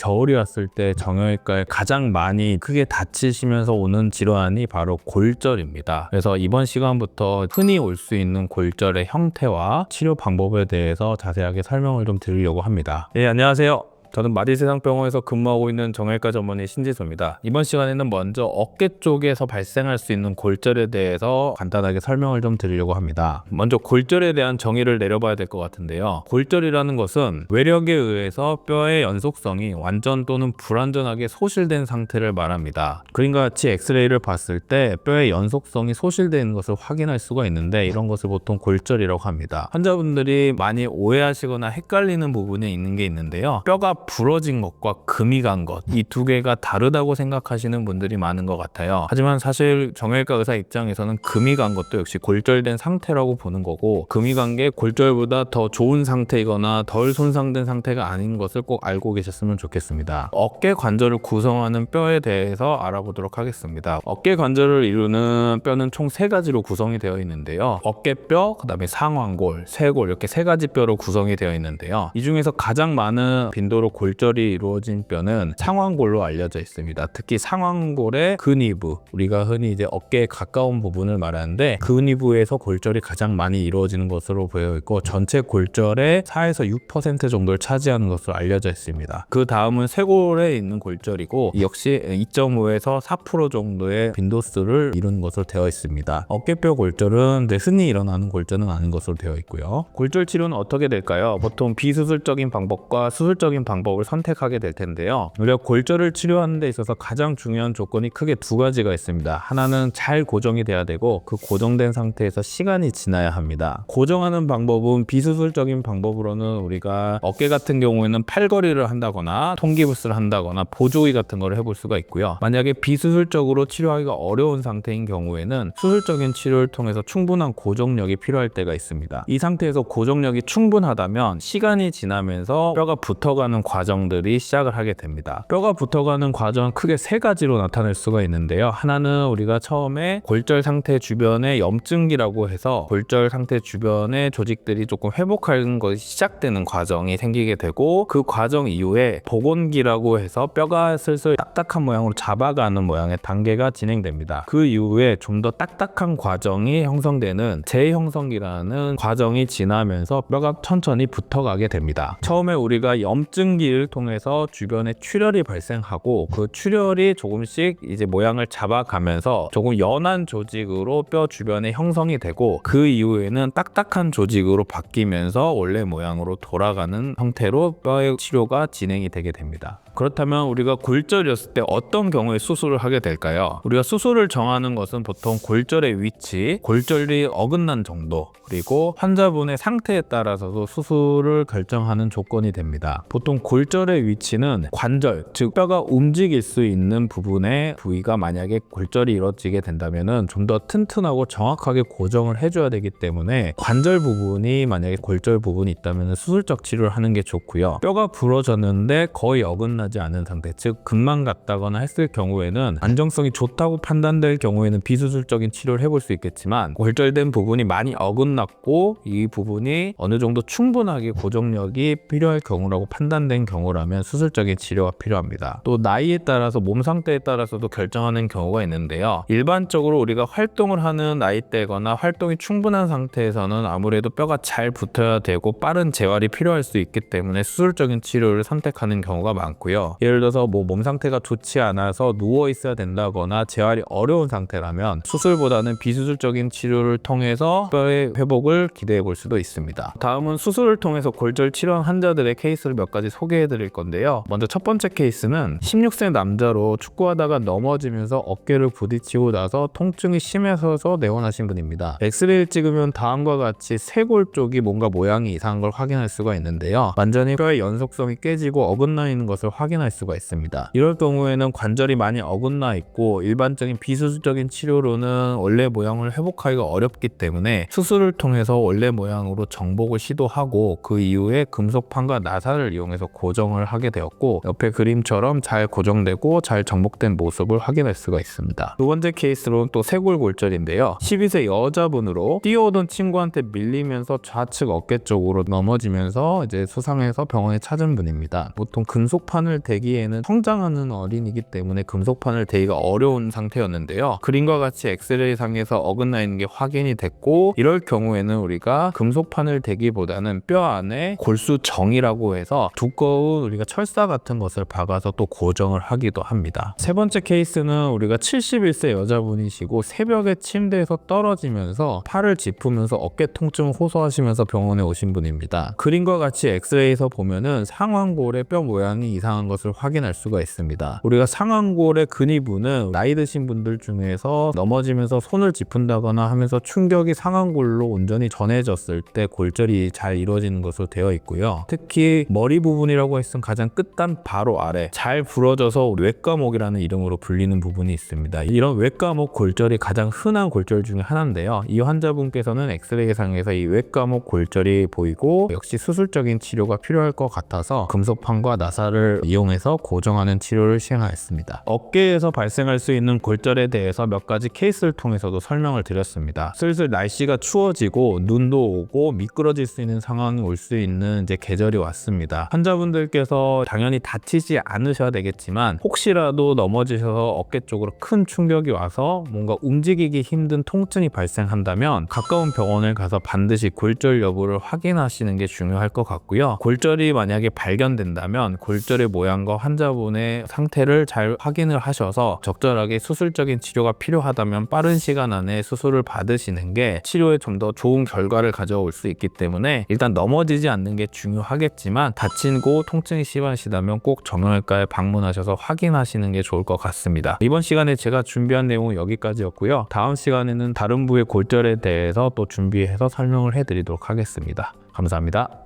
겨울이 왔을 때 정형외과에 가장 많이 크게 다치시면서 오는 질환이 바로 골절입니다. 그래서 이번 시간부터 흔히 올 수 있는 골절의 형태와 치료 방법에 대해서 자세하게 설명을 좀 드리려고 합니다. 네, 안녕하세요. 저는 마디세상병원에서 근무하고 있는 정형외과 전문의 신지수입니다. 이번 시간에는 먼저 어깨 쪽에서 발생할 수 있는 골절에 대해서 간단하게 설명을 좀 드리려고 합니다. 먼저 골절에 대한 정의를 내려봐야 될 것 같은데요. 골절이라는 것은 외력에 의해서 뼈의 연속성이 완전 또는 불완전하게 소실된 상태를 말합니다. 그림과 같이 엑스레이를 봤을 때 뼈의 연속성이 소실되는 것을 확인할 수가 있는데 이런 것을 보통 골절이라고 합니다. 환자분들이 많이 오해하시거나 헷갈리는 부분이 있는 게 있는데요. 뼈가 부러진 것과 금이 간 것, 이 두 개가 다르다고 생각하시는 분들이 많은 것 같아요. 하지만 사실 정형외과 의사 입장에서는 금이 간 것도 역시 골절된 상태라고 보는 거고, 금이 간 게 골절보다 더 좋은 상태이거나 덜 손상된 상태가 아닌 것을 꼭 알고 계셨으면 좋겠습니다. 어깨 관절을 구성하는 뼈에 대해서 알아보도록 하겠습니다. 어깨 관절을 이루는 뼈는 총 3가지로 구성이 되어 있는데요. 어깨뼈, 그 다음에 상완골, 쇄골, 이렇게 3가지 뼈로 구성이 되어 있는데요. 이 중에서 가장 많은 빈도로 골절이 이루어진 뼈는 상완골로 알려져 있습니다. 특히 상완골의 근위부, 우리가 흔히 이제 어깨에 가까운 부분을 말하는데 근위부에서 골절이 가장 많이 이루어지는 것으로 보여 있고, 전체 골절의 4에서 6% 정도를 차지하는 것으로 알려져 있습니다. 그 다음은 쇄골에 있는 골절이고, 역시 2.5에서 4% 정도의 빈도수를 이루는 것으로 되어 있습니다. 어깨뼈 골절은 흔히 일어나는 골절은 아닌 것으로 되어 있고요. 골절 치료는 어떻게 될까요? 보통 비수술적인 방법과 수술적인 방법을 선택하게 될 텐데요. 우리가 골절을 치료하는 데 있어서 가장 중요한 조건이 크게 2가지가 있습니다. 하나는 잘 고정이 돼야 되고, 그 고정된 상태에서 시간이 지나야 합니다. 고정하는 방법은 비수술적인 방법으로는 우리가 어깨 같은 경우에는 팔걸이를 한다거나 통기부스를 한다거나 보조기 같은 걸 해볼 수가 있고요. 만약에 비수술적으로 치료하기가 어려운 상태인 경우에는 수술적인 치료를 통해서 충분한 고정력이 필요할 때가 있습니다. 이 상태에서 고정력이 충분하다면 시간이 지나면서 뼈가 붙어가는 과정들이 시작을 하게 됩니다. 뼈가 붙어가는 과정은 크게 3가지로 나타낼 수가 있는데요. 하나는 우리가 처음에 골절 상태 주변에 염증기라고 해서 골절 상태 주변의 조직들이 조금 회복하는 것이 시작되는 과정이 생기게 되고, 그 과정 이후에 복원기라고 해서 뼈가 슬슬 딱딱한 모양으로 잡아가는 모양의 단계가 진행됩니다. 그 이후에 좀 더 딱딱한 과정이 형성되는 재형성기라는 과정이 지나면서 뼈가 천천히 붙어가게 됩니다. 처음에 우리가 염증기를 통해서 주변에 출혈이 발생하고, 그 출혈이 조금씩 이제 모양을 잡아가면서 조금 연한 조직으로 뼈 주변에 형성이 되고, 그 이후에는 딱딱한 조직으로 바뀌면서 원래 모양으로 돌아가는 형태로 뼈의 치료가 진행이 되게 됩니다. 그렇다면 우리가 골절이었을 때 어떤 경우에 수술을 하게 될까요? 우리가 수술을 정하는 것은 보통 골절의 위치, 골절이 어긋난 정도, 그리고 환자분의 상태에 따라서도 수술을 결정하는 조건이 됩니다. 보통 골절의 위치는 관절, 즉 뼈가 움직일 수 있는 부분의 부위가 만약에 골절이 이루어지게 된다면 좀 더 튼튼하고 정확하게 고정을 해줘야 되기 때문에 관절 부분이 만약에 골절 부분이 있다면 수술적 치료를 하는 게 좋고요. 뼈가 부러졌는데 거의 어긋나지 않은 상태, 즉 금만 갔다거나 했을 경우에는 안정성이 좋다고 판단될 경우에는 비수술적인 치료를 해볼 수 있겠지만, 골절된 부분이 많이 어긋났고 이 부분이 어느 정도 충분하게 고정력이 필요할 경우라고 판단된 경우라면 수술적인 치료가 필요합니다. 또 나이에 따라서 몸 상태에 따라서도 결정하는 경우가 있는데요. 일반적으로 우리가 활동을 하는 나이대거나 활동이 충분한 상태에서는 아무래도 뼈가 잘 붙어야 되고 빠른 재활이 필요할 수 있기 때문에 수술적인 치료를 선택하는 경우가 많고요. 예를 들어서 몸 상태가 좋지 않아서 누워 있어야 된다거나 재활이 어려운 상태라면 수술보다는 비수술적인 치료를 통해서 뼈의 회복을 기대해 볼 수도 있습니다. 다음은 수술을 통해서 골절 치료한 환자들의 케이스를 몇 가지 소개해 드릴 건데요. 먼저 첫 번째 케이스는 16세 남자로 축구하다가 넘어지면서 어깨를 부딪히고 나서 통증이 심해져서 내원하신 분입니다. 엑스레이를 찍으면 다음과 같이 쇄골 쪽이 뭔가 모양이 이상한 걸 확인할 수가 있는데요. 완전히 뼈의 연속성이 깨지고 어긋나 있는 것을 확인할 수가 있습니다. 이럴 경우에는 관절이 많이 어긋나 있고 일반적인 비수술적인 치료로는 원래 모양을 회복하기가 어렵기 때문에 수술을 통해서 원래 모양으로 정복을 시도하고, 그 이후에 금속판과 나사를 이용해서 고정을 하게 되었고, 옆에 그림처럼 잘 고정되고 잘 정복된 모습을 확인할 수가 있습니다. 두 번째 케이스로는 또 쇄골 골절인데요. 12세 여자분으로 뛰어오던 친구한테 밀리면서 좌측 어깨 쪽으로 넘어지면서 이제 수상해서 병원에 찾은 분입니다. 보통 금속판 금속판을 대기에는 성장하는 어린이기 때문에 금속판을 대기가 어려운 상태였는데요. 그림과 같이 엑스레이 상에서 어긋나 있는 게 확인이 됐고, 이럴 경우에는 우리가 금속판을 대기보다는 뼈 안에 골수정이라고 해서 두꺼운 우리가 철사 같은 것을 박아서 또 고정을 하기도 합니다. 세 번째 케이스는 우리가 71세 여자분이시고 새벽에 침대에서 떨어지면서 팔을 짚으면서 어깨 통증을 호소하시면서 병원에 오신 분입니다. 그림과 같이 엑스레이에서 보면은 상완골의 뼈 모양이 이상한 것을 확인할 수가 있습니다. 우리가 상완골의 근위부는 나이 드신 분들 중에서 넘어지면서 손을 짚은다거나 하면서 충격이 상완골로 온전히 전해졌을 때 골절이 잘 이루어지는 것으로 되어 있고요. 특히 머리 부분이라고 했으면 가장 끝단 바로 아래 잘 부러져서 외과목이라는 이름으로 불리는 부분이 있습니다. 이런 외과목 골절이 가장 흔한 골절 중에 하나인데요. 이 환자분께서는 엑스레이 상에서 이 외과목 골절이 보이고 역시 수술적인 치료가 필요할 것 같아서 금속판과 나사를 이용해서 고정하는 치료를 시행하였습니다. 어깨에서 발생할 수 있는 골절에 대해서 몇 가지 케이스를 통해서도 설명을 드렸습니다. 슬슬 날씨가 추워지고 눈도 오고 미끄러질 수 있는 상황이 올 수 있는 이제 계절이 왔습니다. 환자분들께서 당연히 다치지 않으셔야 되겠지만 혹시라도 넘어지셔서 어깨 쪽으로 큰 충격이 와서 뭔가 움직이기 힘든 통증이 발생한다면 가까운 병원을 가서 반드시 골절 여부를 확인하시는 게 중요할 것 같고요. 골절이 만약에 발견된다면 골절의 모양과 환자분의 상태를 잘 확인을 하셔서 적절하게 수술적인 치료가 필요하다면 빠른 시간 안에 수술을 받으시는 게 치료에 좀 더 좋은 결과를 가져올 수 있기 때문에 일단 넘어지지 않는 게 중요하겠지만 다치고 통증이 심하시다면 꼭 정형외과에 방문하셔서 확인하시는 게 좋을 것 같습니다. 이번 시간에 제가 준비한 내용은 여기까지였고요. 다음 시간에는 다른 부의 골절에 대해서 또 준비해서 설명을 해드리도록 하겠습니다. 감사합니다.